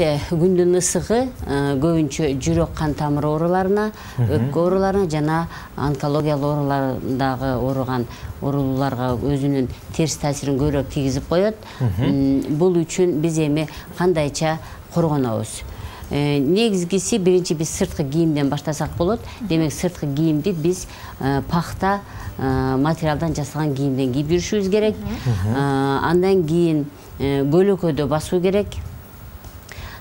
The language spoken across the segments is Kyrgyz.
албетте күндүн ысыгы көбүнчө жүрөк кан тамыр ооруларына, өпкө ооруларына жана онкологиялык оорулардагы ооруган ооруларга өзүнүн терс таасирин көбүрөөк тийгизип коет. Бул үчүн биз эми кандайча коргонобуз? Негизгиси биринчи биз сырткы кийимден баштасак болот. Демек сырткы кийимди биз пахта материалдан жасалган кийимден кийип жүрүшүбүз керек. Андан кийин көлөкөдө басуу керек.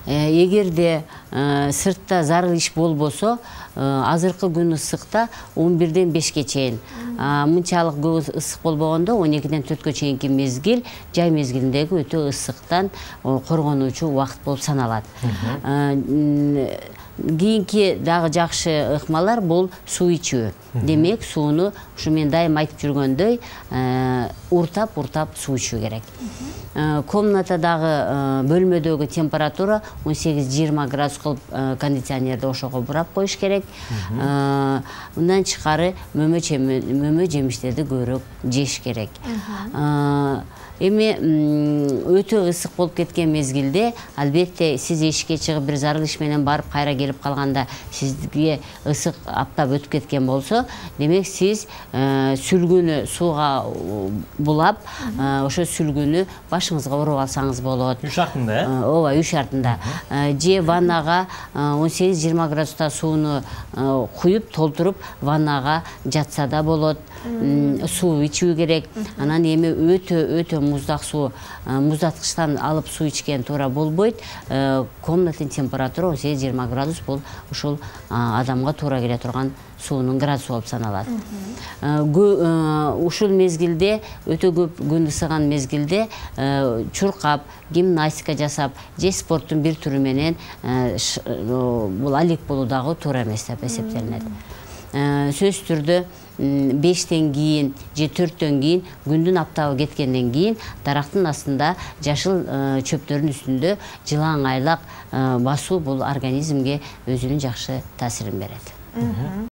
Эгерде сыртта зарыл иш болбосо, азыркы күн ысыкта 11-ден 5-ке чейин, мынчалык көп ысык болбогондо 12-ден 4-кө чейинки мезгил жай мезгилиндеги өтө ысыктан коргонуучу убакыт болуп саналат. Кийинки дагы жакшы ыкмалар бул суу ичүү. Демек, сууну ушу мен дайым айтып жүргөндөй, уртап суу ичүү керек. Комнатадагы бөлмөдөгү температура 18-20 градус кылып кондиционерди ошого бурап коюш керек. Мындан тышкары мөмө жемиштерди көбүрөөк жеш керек. Эми өтө ысык болуп кеткен мезгилде, албетте сиз эшикке чыгып бир зарыл иш менен барып кайра келип калганда сизге ысык аптап өтүп кеткен болсо, демек сиз сүлгүнү сууга булап, ошо сүлгүнү башыңызга уруп алсаңыз болот. Үй шартында, Ооба, үй шартында. Же ваннага 18-20 градуста сууну куюп, толтуруп, ваннага жатса да болот. Суу ичүү керек. Анан эми өтө муздак суу, муздаткычтан алып суу ичкен туура болбойт. Комнатанын температура 18-20 градус бул ушул адамга туура келе турган суунун градусу болуп саналат. Ушул мезгилде, өтө көп күн ысыган мезгилде чуркап, гимнастика жасап, же спорттун бир түрү менен бул алек болуу дагы туура эмес деп эсептелинет. Сөзсүз түрдө 5-тен кийин же 4-төн кийин күндүн аптабы кеткенден кийин дарактын астында жашыл чөптөрдүн үстүндө жылаң айлак басуу бул организмге өзүнүн жакшы таасирин берет.